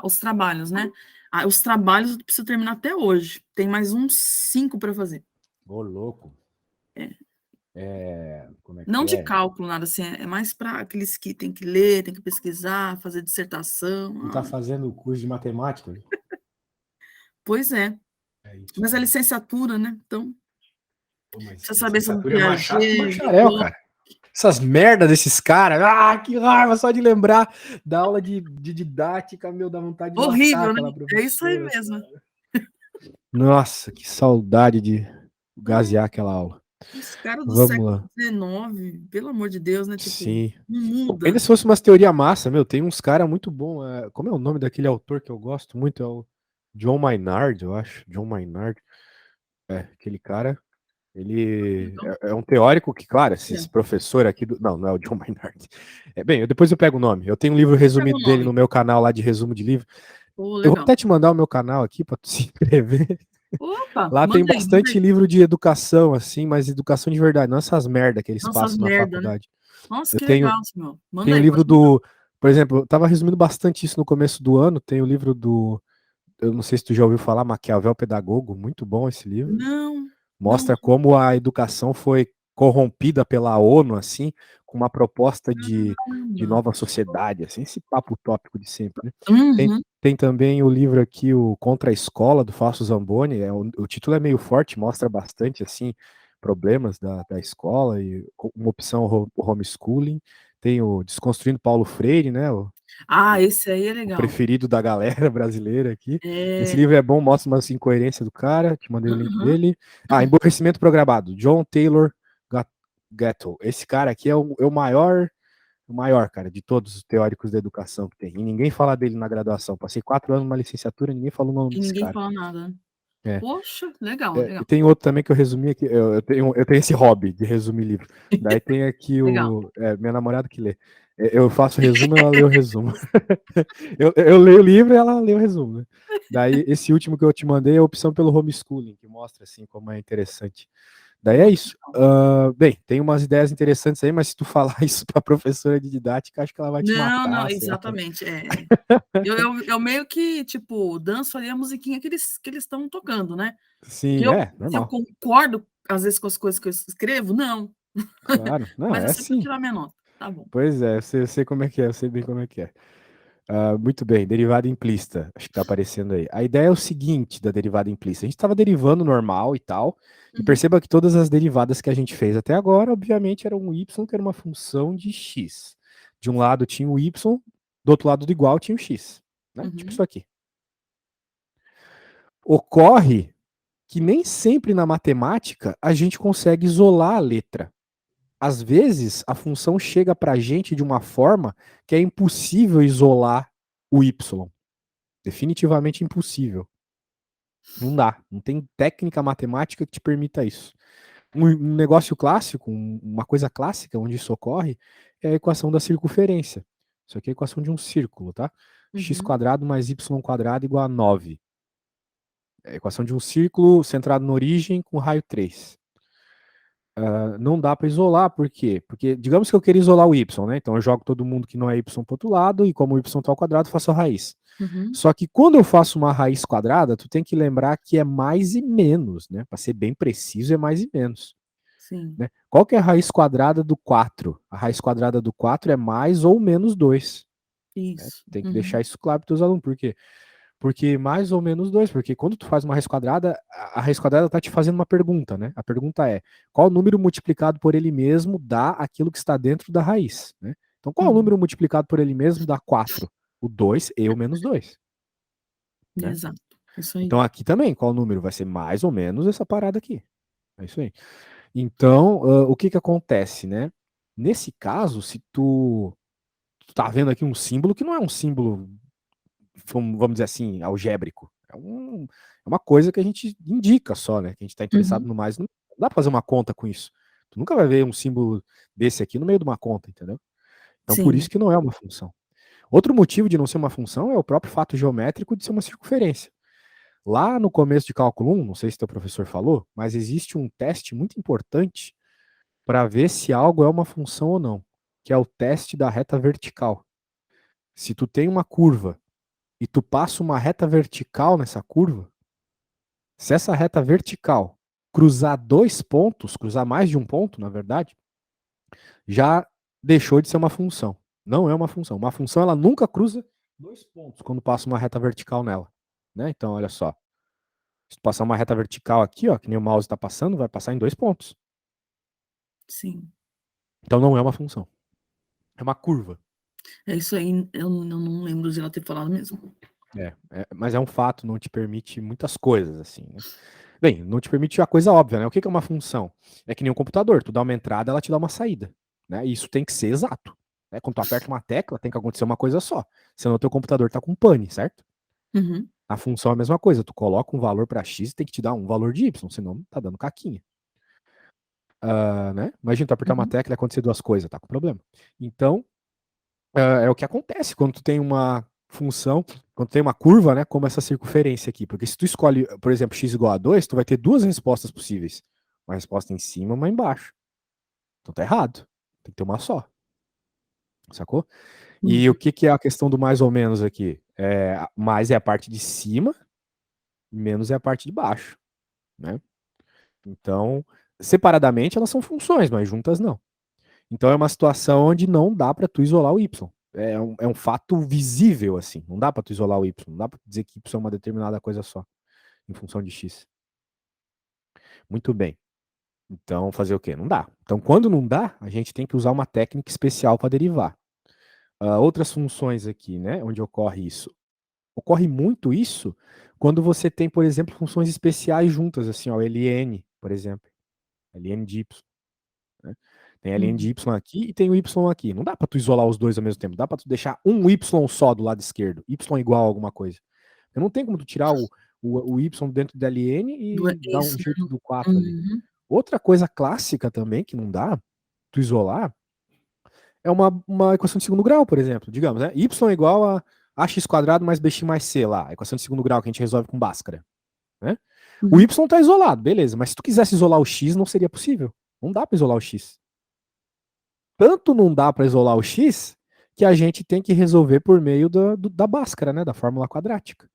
os trabalhos, né? Os trabalhos eu preciso terminar até hoje. Tem mais uns 5 para fazer. Ô, louco. Como é que Não de é? cálculo, nada assim, é mais para aqueles que tem que ler, tem que pesquisar, fazer dissertação. Tu tá fazendo o curso de matemática? Pois é. É isso. Mas é licenciatura, né? Então, Pô, mas precisa saber sobre licenciatura é mais chato que Piaget, bacharel, cara. Essas merdas desses caras. Ah, que raiva só de lembrar da aula de didática, meu, dá vontade de matar horrível, né? aquela É isso aí professora. mesmo. Nossa, que saudade de gasear aquela aula. Os caras do Vamos século lá. XIX, pelo amor de Deus, né? Tipo, Sim. não Pô, ainda muda. se fosse umas teoria massa, meu, tem uns caras muito bons. Como é o nome daquele autor que eu gosto muito? É o John Maynard, eu acho. John Maynard. É, aquele cara. Ele Então, é um teórico que, claro, esse é. professor aqui do. Não, não é o John Maynard. Depois eu pego o nome. Eu tenho um livro Pega o resumido dele nome. no meu canal lá de resumo de livro. Pô, Eu vou legal. até te mandar o meu canal aqui para tu se inscrever. Opa, Lá tem manda aí, manda bastante aí. livro de educação, assim, mas educação de verdade, não essas merda que eles Nossas passam na merda, né? faculdade. Nossa, Eu que legal, tenho, senhor. Manda tenho um aí, livro pode mandar. do. Por exemplo, eu tava resumindo bastante isso no começo do ano. Tem o livro do. Eu não sei se tu já ouviu falar, Maquiavel Pedagogo, muito bom esse livro. Não, não, Mostra como a educação foi corrompida pela ONU, assim, com uma proposta de caramba. nova sociedade, assim, esse papo utópico de sempre, né? Tem, Uhum. tem também o livro aqui, o Contra a Escola, do Fausto Zamboni, o título é meio forte, mostra bastante, assim, problemas da escola e uma opção homeschooling. Tem o Desconstruindo Paulo Freire, né, Ah, esse aí é o legal. preferido da galera brasileira aqui. Esse É. livro é bom, mostra uma incoerência do cara, te mandei o link Aham. dele. Emborrecimento Programado, John Taylor Gatto. Esse cara aqui é o maior, cara, de todos os teóricos da educação que tem. E ninguém fala dele na graduação. Passei 4 anos numa licenciatura, ninguém falou o nome E desse ninguém cara. fala nada, né? É. Poxa, legal, E legal. tem outro também que eu resumi aqui. Eu tenho esse hobby de resumir livro. Daí tem aqui Legal. minha namorada que lê. Eu faço resumo, ela lê o resumo. Eu leio o livro e ela lê o resumo, né? Daí, esse último que eu te mandei é a opção pelo homeschooling, que mostra assim como é interessante. Daí é Nossa, isso. Bem, tem umas ideias interessantes aí, mas se tu falar isso para professora de didática, acho que ela vai te não, não, matar, sei lá. exatamente. Eu meio que, tipo, danço ali a musiquinha que eles estão tocando, né? Que Sim, eu, se eu normal. concordo, às vezes, com as coisas que eu escrevo, não. Claro. Não, Mas é é só para assim. tirar minha nota. Tá bom. Pois é, eu sei como é que é, eu sei bem como é que é. Muito bem, derivada implícita. Acho que está aparecendo aí. A ideia é o seguinte da derivada implícita. A gente estava derivando normal e tal, e Uhum. perceba que todas as derivadas que a gente fez até agora, obviamente, eram um y, que era uma função de x. De um lado tinha o y, do outro lado do igual tinha o x. Né? Tipo isso Uhum. aqui. Ocorre que nem sempre na matemática a gente consegue isolar a letra. Às vezes, a função chega para a gente de uma forma que é impossível isolar o y. Definitivamente impossível. Não dá. Não tem técnica matemática que te permita isso. Um negócio clássico, uma coisa clássica onde isso ocorre, é a equação da circunferência. Isso aqui é a equação de um círculo, tá? X Uhum. quadrado mais y quadrado igual a 9. É a equação de um círculo centrado na origem com raio 3. Não dá para isolar, por quê? Porque, digamos que eu queira isolar o y, né? Então eu jogo todo mundo que não é y para outro lado, e como o y está ao quadrado, faço a raiz. Uhum. Só que quando eu faço uma raiz quadrada, tu tem que lembrar que é mais e menos, né? Para ser bem preciso, é mais e menos. Sim. Né? Qual que é a raiz quadrada do 4? A raiz quadrada do 4 é mais ou menos 2. Né? Isso. Tem que deixar Uhum. isso claro para os alunos. Por quê? Porque mais ou menos 2, porque quando tu faz uma raiz quadrada, a raiz quadrada está te fazendo uma pergunta, né? A pergunta é, qual número multiplicado por ele mesmo dá aquilo que está dentro da raiz, né? Então, qual é o Uhum. número multiplicado por ele mesmo dá 4? O 2 e o menos 2, né? Exato. Isso aí. Então, aqui também, qual número? Vai ser mais ou menos essa parada aqui. É isso aí. Então, o que que acontece, né? Nesse caso, se tu tá vendo aqui um símbolo que não é um símbolo, vamos dizer assim, algébrico. É uma coisa que a gente indica só, né? Que a gente está interessado Uhum. no mais. Não dá pra fazer uma conta com isso. Tu nunca vai ver um símbolo desse aqui no meio de uma conta, entendeu? Então, por Sim. isso que não é uma função. Outro motivo de não ser uma função é o próprio fato geométrico de ser uma circunferência. Lá no começo de cálculo 1, não sei se teu professor falou, mas existe um teste muito importante para ver se algo é uma função ou não, que é o teste da reta vertical. Se tu tem uma curva e tu passa uma reta vertical nessa curva, se essa reta vertical cruzar dois pontos, cruzar mais de um ponto, na verdade, já deixou de ser uma função. Não é uma função. Uma função, ela nunca cruza dois pontos quando passa uma reta vertical nela. Né? Então, olha só. Se tu passar uma reta vertical aqui, ó, que nem o mouse está passando, vai passar em dois pontos. Sim. Então não é uma função. É uma curva. É isso aí, eu não lembro de ela ter falado mesmo. Mas é um fato, não te permite muitas coisas, assim, né? Bem, não te permite a coisa óbvia, né? O que é uma função? É que nem um computador, tu dá uma entrada, ela te dá uma saída, né? E isso tem que ser exato. Né? Quando tu aperta uma tecla, tem que acontecer uma coisa só. Senão o teu computador tá com pane, certo? Uhum. A função é a mesma coisa, tu coloca um valor para x e tem que te dar um valor de y, senão tá dando caquinha. Né? Imagina tu apertar uma Uhum. tecla e acontecer duas coisas, tá com problema. Então, é o que acontece quando tu tem uma função, quando tu tem uma curva, né, como essa circunferência aqui. Porque se tu escolhe, por exemplo, x igual a 2, tu vai ter duas respostas possíveis. Uma resposta em cima e uma embaixo. Então tá errado. Tem que ter uma só. Sacou? E o Uhum. que é a questão do mais ou menos aqui? Mais é a parte de cima, menos é a parte de baixo. Né? Então, separadamente elas são funções, mas juntas não. Então é uma situação onde não dá para tu isolar o y. É um fato visível, assim. Não dá para tu isolar o y. Não dá para dizer que y é uma determinada coisa só, em função de x. Muito bem. Então, fazer o quê? Não dá. Então, quando não dá, a gente tem que usar uma técnica especial para derivar. Outras funções aqui, né? Onde ocorre isso. Ocorre muito isso quando você tem, por exemplo, funções especiais juntas, assim, ó, ln, por exemplo. Ln de y. Né? Tem a ln de Uhum. y aqui e tem o y aqui. Não dá para tu isolar os dois ao mesmo tempo. Dá para tu deixar um y só do lado esquerdo. Y igual a alguma coisa. Não tem como tu tirar o y dentro da ln e dar um Isso. jeito do 4 ali. Uhum. Outra coisa clássica também, que não dá tu isolar, é uma equação de segundo grau, por exemplo. Digamos, né? Y igual a ax quadrado mais bx mais c lá. A equação de segundo grau que a gente resolve com Bhaskara. Né? O y Uhum. está isolado, beleza. Mas se tu quisesse isolar o x, não seria possível. Não dá para isolar o x. Tanto não dá para isolar o x que a gente tem que resolver por meio da Bhaskara, né, da fórmula quadrática.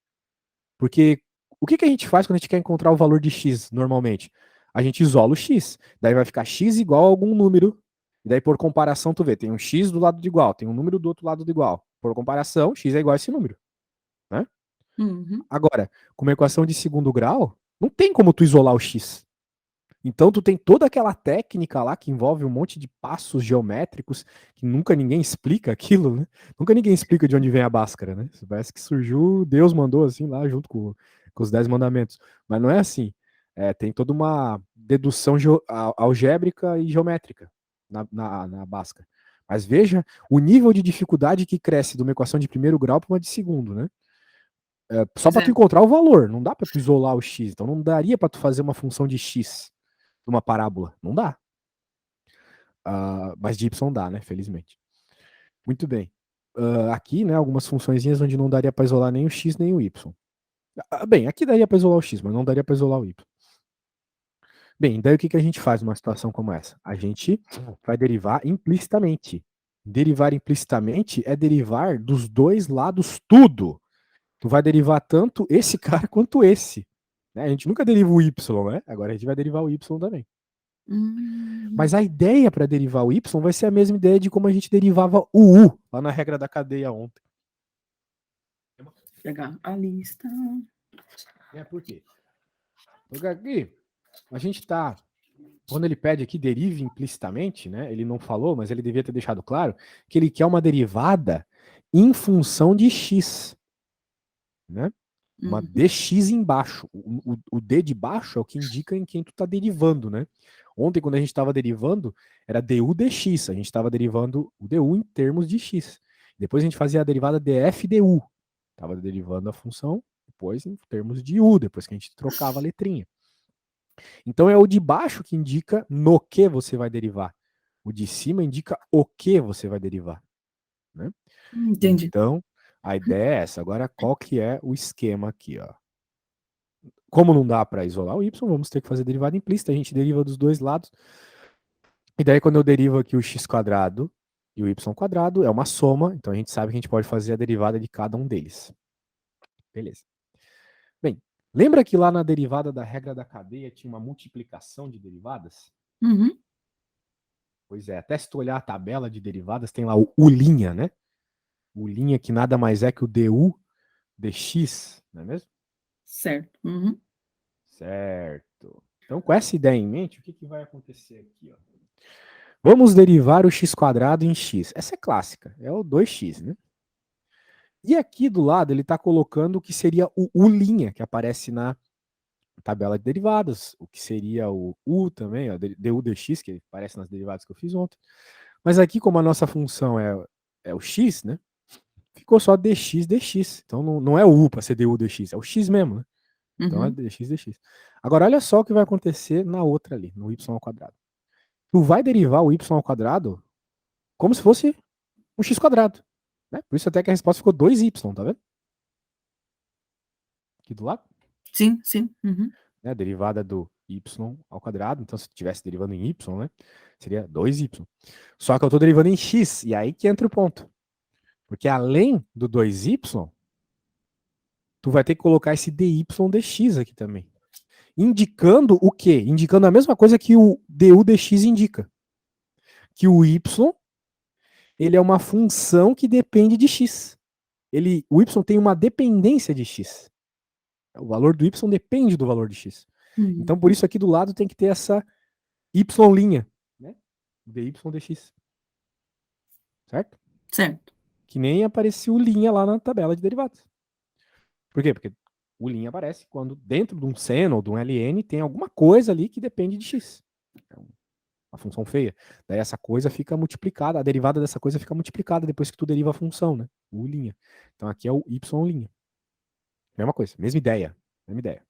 Porque o que a gente faz quando a gente quer encontrar o valor de x normalmente? A gente isola o x, daí vai ficar x igual a algum número, e daí por comparação tu vê, tem um x do lado de igual, tem um número do outro lado do igual. Por comparação, x é igual a esse número. Né? Uhum. Agora, com uma equação de segundo grau, não tem como tu isolar o x. Então tu tem toda aquela técnica lá que envolve um monte de passos geométricos que nunca ninguém explica aquilo, né? Nunca ninguém explica de onde vem a Bhaskara, né? Parece que surgiu, Deus mandou assim lá junto com os 10 mandamentos. Mas não é assim. Tem toda uma dedução algébrica e geométrica na Bhaskara. Mas veja o nível de dificuldade que cresce de uma equação de primeiro grau para uma de segundo, né? Só Pois para é. tu encontrar o valor, não dá para tu isolar o x. Então não daria para tu fazer uma função de x numa parábola. Não dá. Mas de y dá, né? Felizmente. Muito bem. Aqui, né, algumas funções onde não daria para isolar nem o x nem o y. Bem, aqui daria para isolar o x, mas não daria para isolar o y. Bem, daí o que a gente faz numa situação como essa? A gente vai derivar implicitamente. Derivar implicitamente é derivar dos dois lados tudo. Tu vai derivar tanto esse cara quanto esse. Né? A gente nunca deriva o y, né? Agora a gente vai derivar o y também. Mas Uhum. a ideia para derivar o y vai ser a mesma ideia de como a gente derivava o u lá na regra da cadeia ontem. Pegar a lista. Por quê? Porque aqui a gente está, quando ele pede aqui derive implicitamente, né? Ele não falou, mas ele devia ter deixado claro que ele quer uma derivada em função de x, né? Uma Uhum. dx embaixo. O d de baixo é o que indica em quem tu está derivando, né? Ontem, quando a gente estava derivando, era du dx. A gente estava derivando o du em termos de x. Depois a gente fazia a derivada df du. Estava derivando a função, depois em termos de u, depois que a gente trocava a letrinha. Então é o de baixo que indica no que você vai derivar. O de cima indica o que você vai derivar. Né? Entendi. Então, a ideia é essa. Agora, qual que é o esquema aqui? Ó? Como não dá para isolar o y, vamos ter que fazer derivada implícita. A gente deriva dos dois lados. E daí, quando eu derivo aqui o x quadrado e o y quadrado, é uma soma. Então, a gente sabe que a gente pode fazer a derivada de cada um deles. Beleza. Bem, lembra que lá na derivada da regra da cadeia tinha uma multiplicação de derivadas? Uhum. Pois é, até se tu olhar a tabela de derivadas, tem lá o U', né? O U' que nada mais é que o du dx, não é mesmo? Certo. Uhum. Certo. Então, com essa ideia em mente, o que, que vai acontecer aqui? Ó? Vamos derivar o x² em x. Essa é clássica, é o 2x, né? E aqui do lado ele está colocando o que seria o U', que aparece na tabela de derivadas, o que seria o U também, ó, du dx, que aparece nas derivadas que eu fiz ontem. Mas aqui, como a nossa função é o x, né? Ficou só dx. Então não é o U para ser du dx, é o x mesmo, né? Então é Uhum. dx. Agora, olha só o que vai acontecer na outra ali, no y². Tu vai derivar o y² como se fosse um x². Né? Por isso até que a resposta ficou 2y, tá vendo? Aqui do lado. Sim, sim. Uhum. Né? A derivada do y². Então, se estivesse derivando em y, né? Seria 2y. Só que eu estou derivando em x, e aí que entra o ponto. Porque além do 2y, tu vai ter que colocar esse dy dx aqui também. Indicando o quê? Indicando a mesma coisa que o du dx indica. Que o y ele é uma função que depende de x. O y tem uma dependência de x. O valor do y depende do valor de x. Uhum. Então, por isso aqui do lado tem que ter essa y', né? dy dx. Certo? Certo. Que nem apareceu o linha lá na tabela de derivados. Por quê? Porque o linha aparece quando dentro de um seno ou de um ln tem alguma coisa ali que depende de x. É uma função feia. Daí essa coisa fica multiplicada, a derivada dessa coisa fica multiplicada depois que tu deriva a função, né? O linha. Então aqui é o y'. Mesma coisa, mesma ideia. Mesma ideia.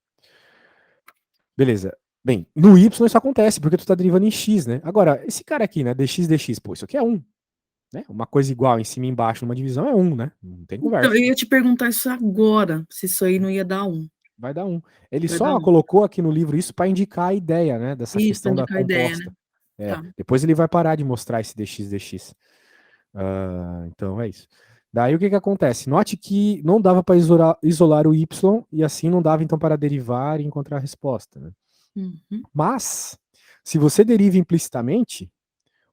Beleza. Bem, no y isso acontece, porque tu tá derivando em x, né? Agora, esse cara aqui, né? dx, pô, isso aqui é 1. Né? Uma coisa igual em cima e embaixo numa divisão é 1, né? Não tem Então, conversa. eu ia te perguntar isso agora, se isso aí não ia dar um. Vai dar 1. Ele Vai dar só um. colocou aqui no livro isso para indicar a ideia, né? Dessa Isso, para questão da indicar a ideia, né? composta. É, Tá. depois ele vai parar de mostrar esse dx. Então é isso. Daí o que, que acontece? Note que não dava para isolar o y e assim não dava então para derivar e encontrar a resposta. Né? Uhum. Mas, se você deriva implicitamente,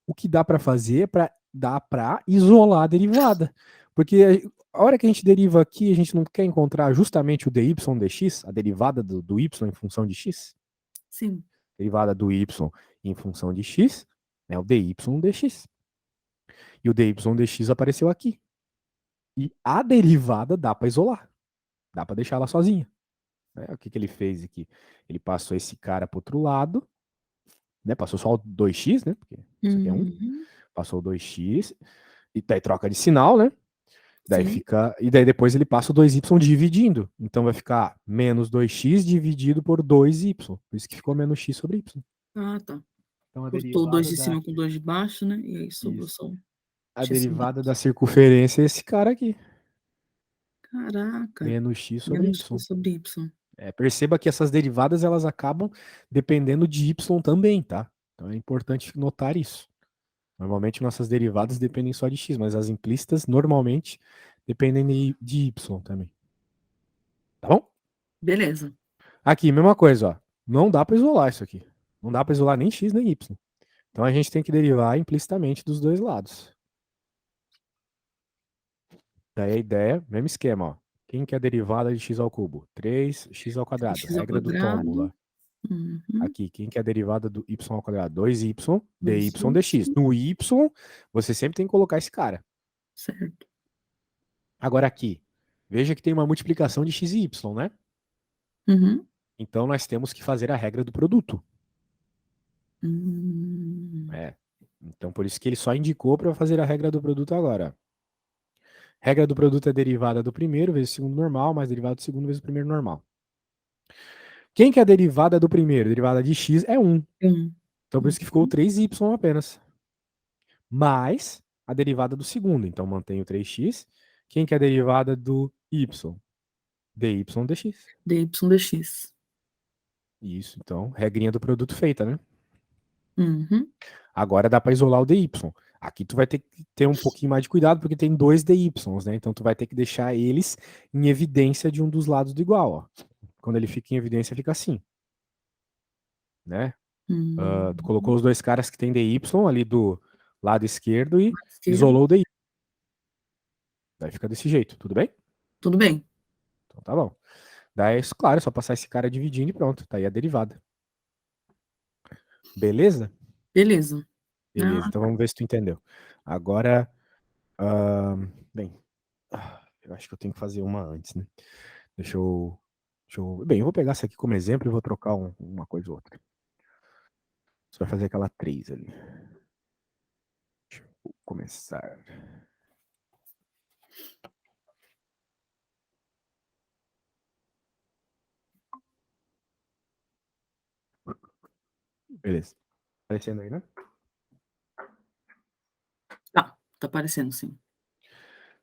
o que dá para fazer é dá para isolar a derivada. Porque a hora que a gente deriva aqui, a gente não quer encontrar justamente o dy dx, a derivada do y em função de x? Sim. Derivada do y em função de x é o dy dx. E o dy dx apareceu aqui. E a derivada dá para isolar. Dá para deixar ela sozinha. O que, que ele fez aqui? Ele passou esse cara para outro lado, né? Passou só o 2x, né? Porque isso aqui é 1. Uhum. Passou o 2x, e daí troca de sinal, né? Daí Sim. fica. E daí depois ele passa o 2y dividindo. Então vai ficar menos 2x dividido por 2y. Por isso que ficou menos x sobre y. Ah, tá. Então a Cortou dois derivada de da. cima com dois de baixo, né? E aí sobrou Isso. só um A x sobre derivada y. da circunferência é esse cara aqui. Caraca. Menos x sobre Menos y. x sobre y. Perceba que essas derivadas elas acabam dependendo de y também, tá? Então é importante notar isso. Normalmente nossas derivadas dependem só de x, mas as implícitas normalmente dependem de y também. Tá bom? Beleza. Aqui, mesma coisa, ó. Não dá para isolar isso aqui. Não dá para isolar nem x nem y. Então a gente tem que derivar implicitamente dos dois lados. Daí a ideia, mesmo esquema, ó. Quem que é a derivada de x ao cubo? 3x². X ao Regra do tombo quadrado. lá. Uhum. Aqui, quem que é a derivada do y²? 2y dy 2y. dx. No y, você sempre tem que colocar esse cara. Certo. Agora aqui, veja que tem uma multiplicação de x e y, né? Uhum. Então nós temos que fazer a regra do produto. Hum. Então por isso que ele só indicou para fazer a regra do produto agora. Regra do produto é derivada do primeiro vezes o segundo normal, mais derivada do segundo vezes o primeiro normal. Quem que é a derivada do primeiro? A derivada de x é 1. Então por isso que ficou 3y apenas. Mais a derivada do segundo. Então mantém o 3x. Quem que é a derivada do y? dy dx. dy dx. Isso, então, regrinha do produto feita, né? Uhum. Agora dá para isolar o dy. Aqui tu vai ter que ter um pouquinho mais de cuidado, porque tem dois DYs, né? Então tu vai ter que deixar eles em evidência de um dos lados do igual, ó. Quando ele fica em evidência, fica assim, né? Tu colocou os dois caras que tem DY ali do lado esquerdo e Esquerdo. isolou o DY. Daí fica desse jeito, tudo bem? Tudo bem. Então tá bom. Daí, claro, é só passar esse cara dividindo e pronto, tá aí a derivada. Beleza? Beleza. Beleza, Ah, então vamos ver se tu entendeu. Agora, bem, eu acho que eu tenho que fazer uma antes, né? Bem, eu vou pegar essa aqui como exemplo e vou trocar uma coisa ou outra. Você vai fazer aquela 3 ali. Deixa eu começar. Beleza. Aparecendo aí, né? tá aparecendo, sim.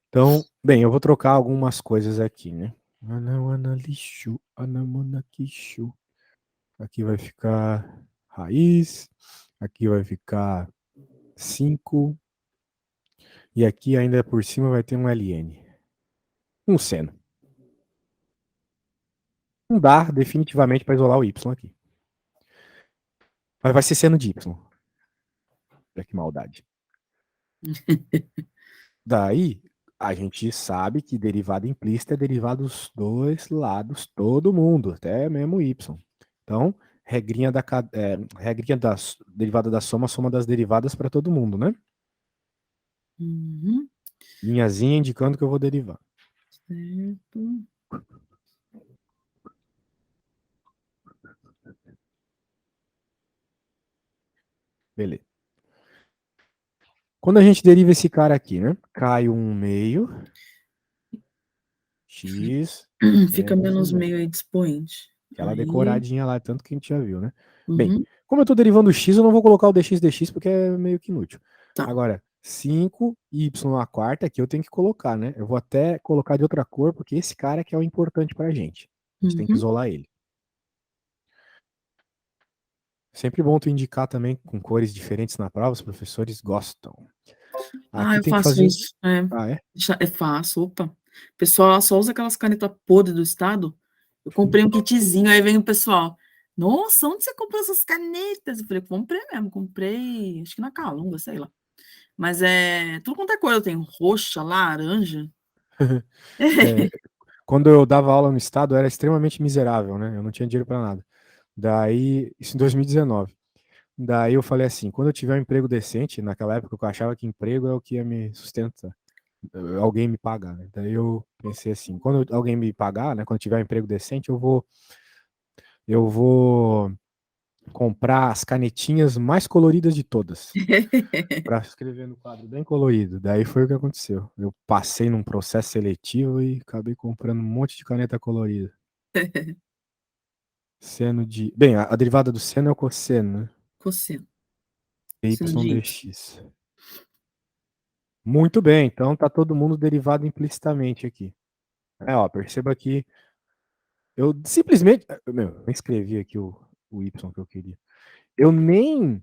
Então, bem, eu vou trocar algumas coisas aqui, né? Analishu, anamonakishu. Aqui vai ficar raiz. Aqui vai ficar 5. E aqui ainda por cima vai ter um LN. Um seno. Não dá definitivamente para isolar o Y aqui. Mas vai ser seno de Y. Olha que maldade. Daí, a gente sabe que derivada implícita é derivada dos dois lados, todo mundo, até mesmo Y. Então, regrinha da derivada da soma, soma das derivadas para todo mundo, né? Uhum. Linhazinha indicando que eu vou derivar. Certo. Beleza. Quando a gente deriva esse cara aqui, né? Cai um meio, x, Fica menos menos 1. meio aí de expoente. Aquela Aí. decoradinha lá, tanto que a gente já viu, né? Bem, Uhum. como eu tô derivando x, eu não vou colocar o dx porque é meio que inútil. Tá. Agora, 5y a quarta aqui eu tenho que colocar, né? Eu vou até colocar de outra cor, porque esse cara que é o importante pra gente. A gente tem que Uhum. isolar ele. Sempre bom tu indicar também com cores diferentes na prova, os professores gostam. Ah, Aqui eu tem que faço fazer. isso. É. Ah, é? É fácil, opa. O pessoal só usa aquelas canetas podres do estado. Eu comprei um kitzinho, aí vem o pessoal. Nossa, onde você comprou essas canetas? Eu falei, comprei mesmo, comprei, acho que na Calunga, sei lá. Mas é tudo quanto é cor, eu tenho roxa, laranja. É, quando eu dava aula no estado, eu era extremamente miserável, né? Eu não tinha dinheiro pra nada. Daí, isso em 2019. Daí eu falei assim, quando eu tiver um emprego decente, naquela época eu achava que emprego é o que ia me sustentar, alguém me pagar, né? Daí eu pensei assim, quando alguém me pagar, né, quando eu tiver um emprego decente, eu vou comprar as canetinhas mais coloridas de todas, para escrever no quadro bem colorido. Daí foi o que aconteceu. Eu passei num processo seletivo e acabei comprando um monte de caneta colorida. Seno de, bem, a derivada do seno é o cosseno, né? Cosseno, seno de Y. dx. Muito bem, então tá todo mundo derivado implicitamente aqui. Ó, perceba que eu simplesmente, eu escrevi aqui o y que eu queria. Eu nem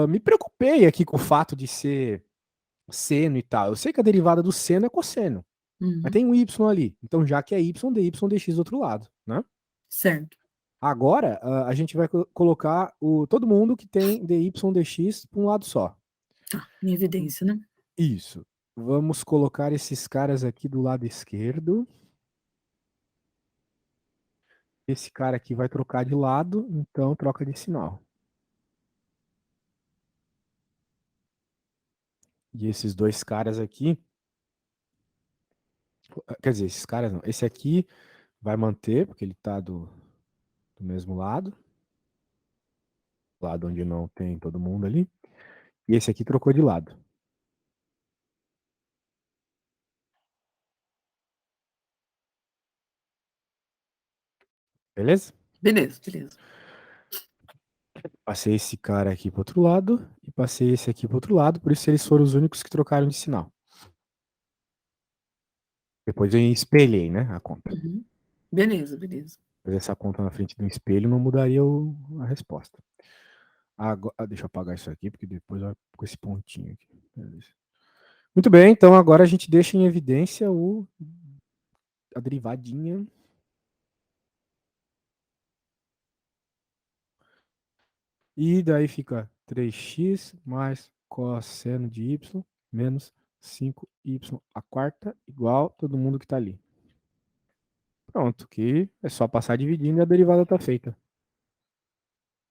me preocupei aqui com o fato de ser seno e tal. Eu sei que a derivada do seno é cosseno, mas Uhum. tem um y ali. Então, já que é y, dy dx do outro lado, né? Certo. Agora, a gente vai colocar todo mundo que tem dy dx para um lado só. Tá, em evidência, né? Isso. Vamos colocar esses caras aqui do lado esquerdo. Esse cara aqui vai trocar de lado, então troca de sinal. E esses dois caras aqui, quer dizer, esses caras não. Esse aqui vai manter, porque ele tá do mesmo lado onde não tem todo mundo ali. E esse aqui trocou de lado. Beleza? Beleza, beleza. Passei esse cara aqui pro outro lado e passei esse aqui pro outro lado, por isso eles foram os únicos que trocaram de sinal. Depois eu espelhei, né, a conta. Uhum. Beleza, beleza. Fazer essa conta na frente do espelho não mudaria a resposta. Agora, deixa eu apagar isso aqui, porque depois vai com esse pontinho aqui. Beleza. Muito bem, então agora a gente deixa em evidência a derivadinha. E daí fica 3x mais cosseno de y menos 5y a quarta igual todo mundo que está ali. Pronto, que é só passar dividindo e a derivada está feita.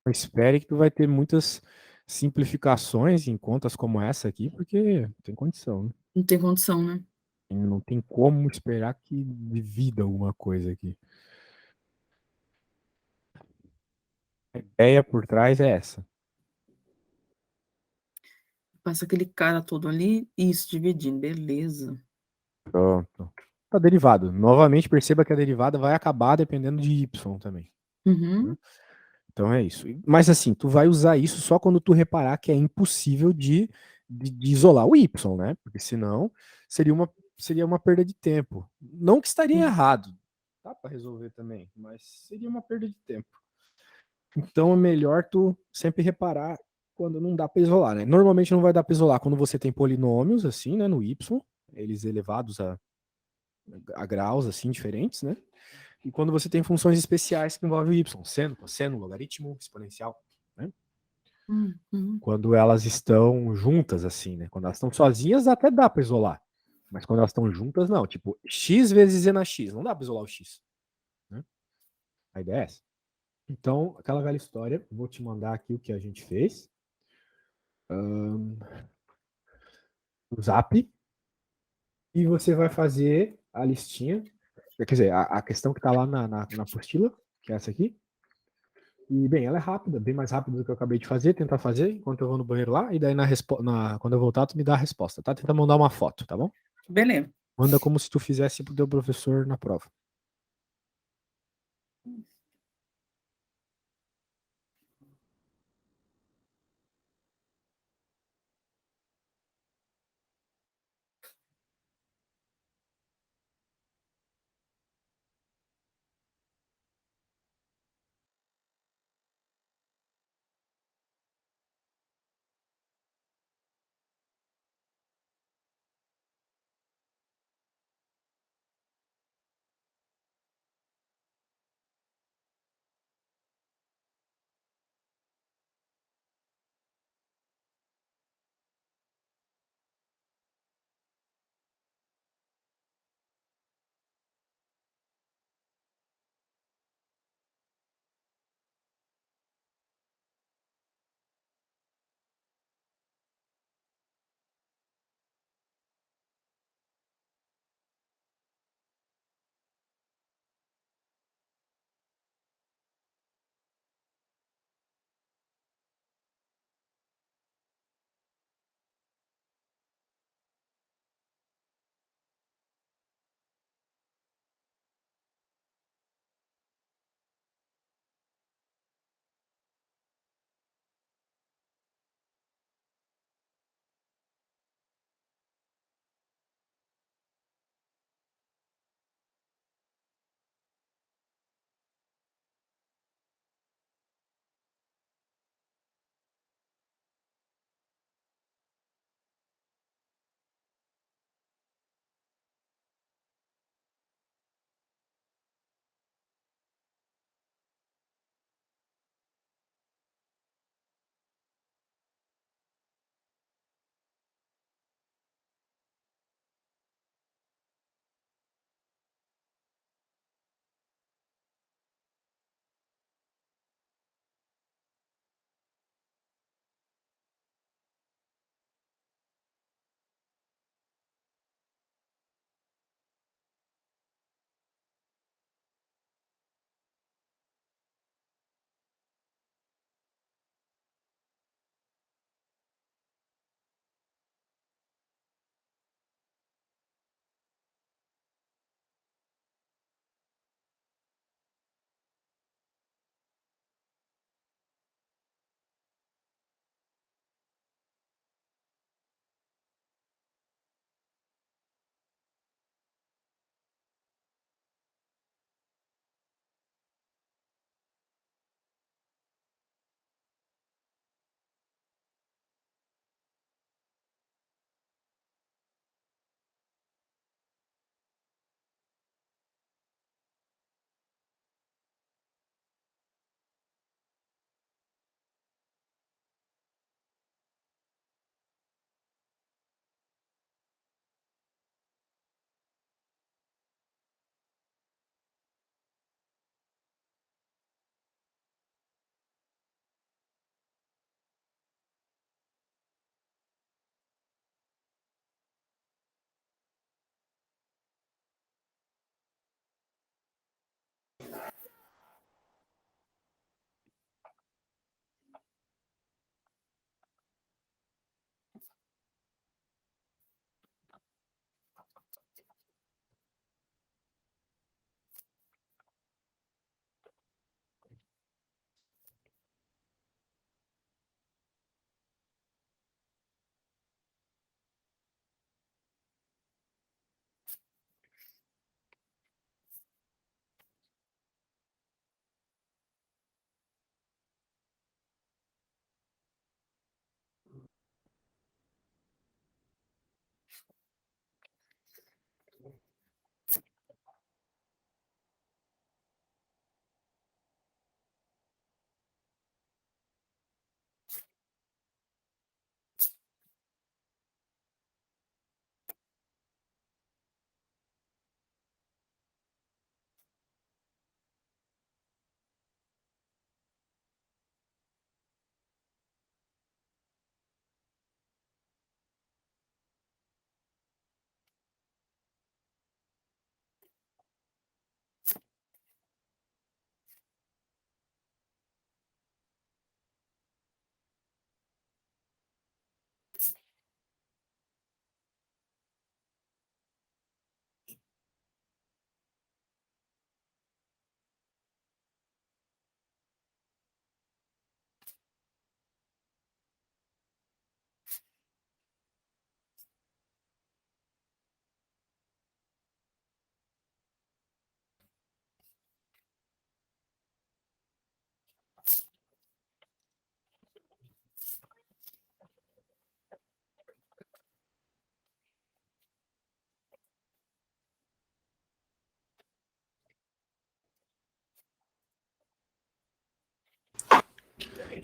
Espere que tu vai ter muitas simplificações em contas como essa aqui, porque não tem condição, né? Não tem condição, né? Não tem como esperar que divida alguma coisa aqui. A ideia por trás é essa. Passa aquele cara todo ali, isso, dividindo, beleza. Pronto. Tá derivado. Novamente, perceba que a derivada vai acabar dependendo de y também. Né? Uhum. Então é isso. Mas assim, tu vai usar isso só quando tu reparar que é impossível de isolar o y, né? Porque senão seria uma perda de tempo. Não que estaria errado. Dá para resolver também, mas seria uma perda de tempo. Então é melhor tu sempre reparar quando não dá para isolar, né? Normalmente não vai dar para isolar quando você tem polinômios assim, né, no y, eles elevados a graus assim diferentes, né? E quando você tem funções especiais que envolvem o y, seno, cosseno, logaritmo, exponencial, né? Uhum. Quando elas estão juntas assim, né? Quando elas estão sozinhas até dá para isolar. Mas quando elas estão juntas, não. Tipo, x vezes e na x. Não dá para isolar o x. Né? A ideia é essa. Então, aquela velha história, vou te mandar aqui o que a gente fez. O Zap. E você vai fazer a listinha. Quer dizer, a questão que está lá na apostila, que é essa aqui. E, bem, ela é rápida, bem mais rápida do que eu acabei de fazer, tentar fazer enquanto eu vou no banheiro lá, e daí quando eu voltar, tu me dá a resposta, tá? Tenta mandar uma foto, tá bom? Beleza. Manda como se tu fizesse pro teu professor na prova.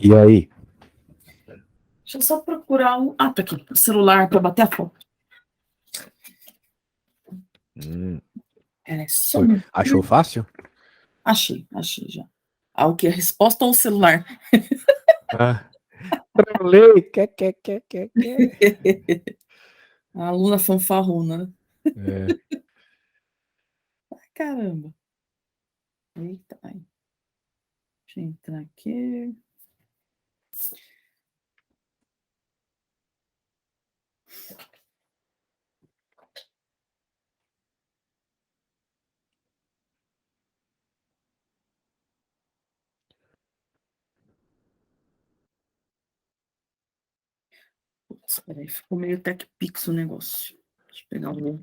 E aí? Deixa eu só procurar um. Ah, tá aqui. O celular para bater a foto. É só um. Achou fácil? Achei já. Ah, o que? A resposta ou o celular? Ah. Trolei, quer. A aluna fanfarrona, né? É. Caramba. Eita, ai. Deixa eu entrar aqui. Espera aí, ficou meio TechPix o negócio. Deixa eu pegar o meu.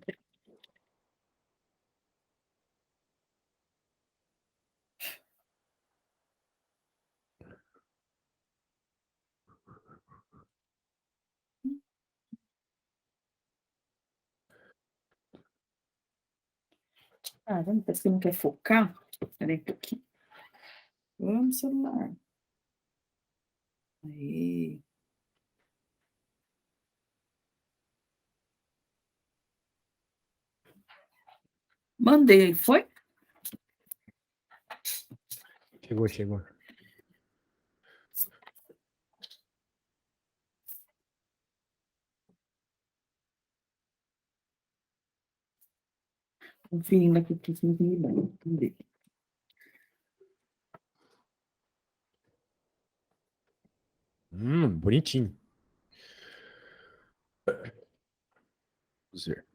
Caramba, parece que não quer focar. Espera aí um pouquinho. Vamos, celular. Aí. Mandei, foi? Chegou. Conferindo aqui que não tem bem. Mandei. Bonitinho. User.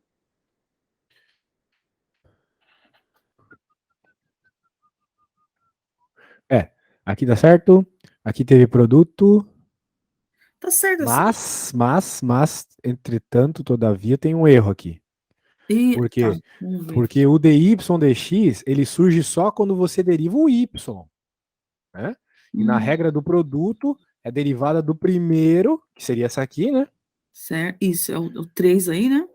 Aqui dá certo. Aqui teve produto. Tá certo assim. Mas, entretanto, todavia, tem um erro aqui. E, Por tá, quê? vamos ver Porque aqui. o dx, ele surge só quando você deriva o y, né? E na regra do produto, é derivada do primeiro, que seria essa aqui, né? Certo. Isso, é o 3 aí, né?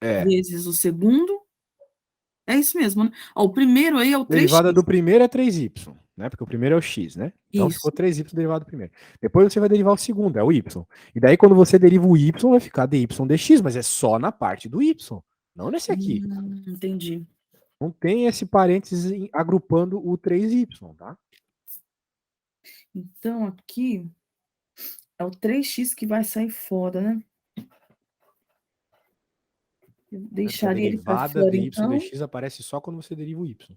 É. Vezes o segundo. É isso mesmo, né? Ó, o primeiro aí é o Derivada 3x. do primeiro é 3y, né? Porque o primeiro é o x, né? Então ficou Isso. 3y derivado do primeiro. Depois você vai derivar o segundo, é o y. E daí quando você deriva o y, vai ficar dy dx, mas é só na parte do y, não nesse aqui. Entendi. Não tem esse parênteses agrupando o 3y, tá? Então, aqui é o 3x que vai sair fora, né? Eu Né? Porque a deixaria ele para derivada fora, dy então. dx aparece só quando você deriva o y.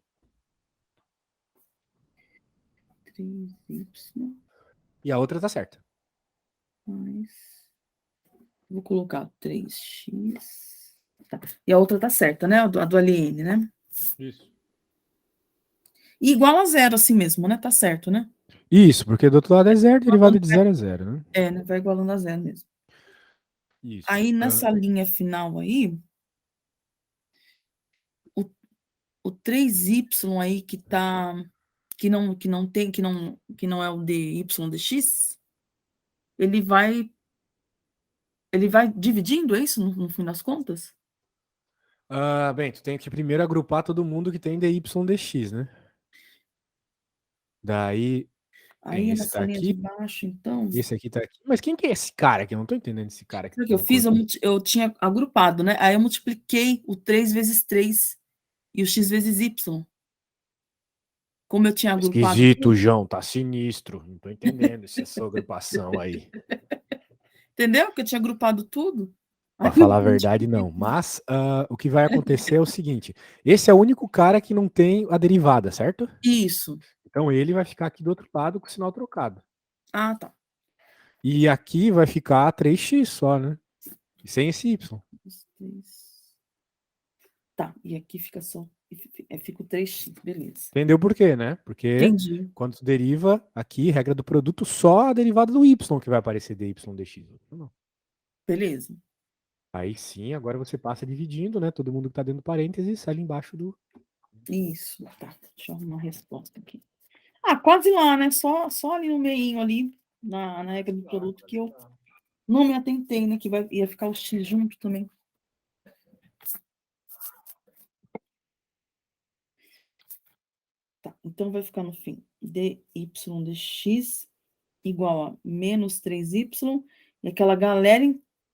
3y E a outra tá certa. mais. Vou colocar 3x. Tá. E a outra tá certa, né? A do ln, né? Isso. E igual a zero, assim mesmo, né? Tá certo, né? Isso, porque do outro lado é zero, derivada Igualando, de 0 é 0, né? né? Vai igualando a zero mesmo. Isso. Aí, nessa linha final aí, o, o 3y aí que tá. Que não tem, que não é o dy dx, ele vai. Ele vai dividindo, é isso, no fim das contas? Bem, tu tem que primeiro agrupar todo mundo que tem dy dx, né? Daí tem Aí, esse nessa tá linha de aqui, baixo, então. esse aqui tá aqui. Mas quem que é esse cara aqui? Eu não tô entendendo esse cara que Sabe tu o que eu colocou fiz? Eu, aqui. eu tinha agrupado, né? Aí eu multipliquei o 3 vezes 3 e o x vezes y. Como eu tinha agrupado Esquisito, tudo, João, tá sinistro. Não tô entendendo essa agrupação aí. entendeu? Que eu tinha agrupado tudo. Aí Pra eu falar a verdade, multipliquei. não. Mas o que vai acontecer é o seguinte: esse é o único cara que não tem a derivada, certo? Isso. Então ele vai ficar aqui do outro lado com o sinal trocado. Ah, tá. E aqui vai ficar 3x só, né? E sem esse y. 3. Tá, e aqui fica só. Fica o 3x, beleza. Entendeu por quê, né? Porque Entendi. quando tu deriva aqui, regra do produto, só a derivada do y que vai aparecer dy dx. Não. Beleza. Aí sim, agora você passa dividindo, né? Todo mundo que tá dentro do parênteses sai ali embaixo do. Isso, tá. Deixa eu arrumar a resposta aqui. Ah, quase lá, né? Só ali no meinho, ali, na regra do produto, que eu não me atentei, né? Que ia ficar o x junto também. Tá, então vai ficar no fim dy dx igual a menos 3y, e aquela galera,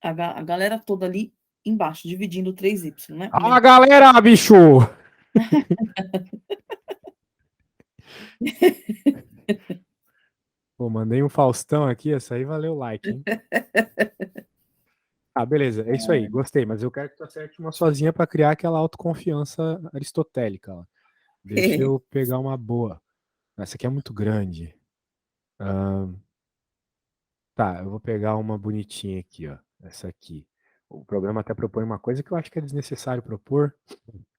a galera toda ali embaixo, dividindo 3y, né? Ah, galera, bicho! Pô, mandei um Faustão aqui, essa aí valeu o like, hein? Ah, beleza, é isso aí, gostei, mas eu quero que tu acerte uma sozinha para criar aquela autoconfiança aristotélica. Ó. Deixa eu pegar uma boa. Essa aqui é muito grande. Tá, eu vou pegar uma bonitinha aqui, ó. Essa aqui. O programa até propõe uma coisa que eu acho que é desnecessário propor,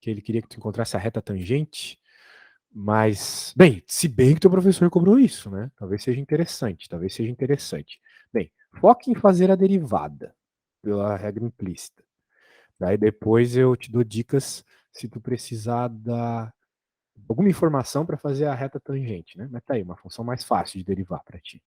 que ele queria que tu encontrasse a reta tangente, mas, bem, se bem que teu professor cobrou isso, né? Talvez seja interessante, talvez seja interessante. Bem, foque em fazer a derivada, pela regra implícita. Daí depois eu te dou dicas se tu precisar dar alguma informação para fazer a reta tangente, né? Mas tá aí, uma função mais fácil de derivar para ti.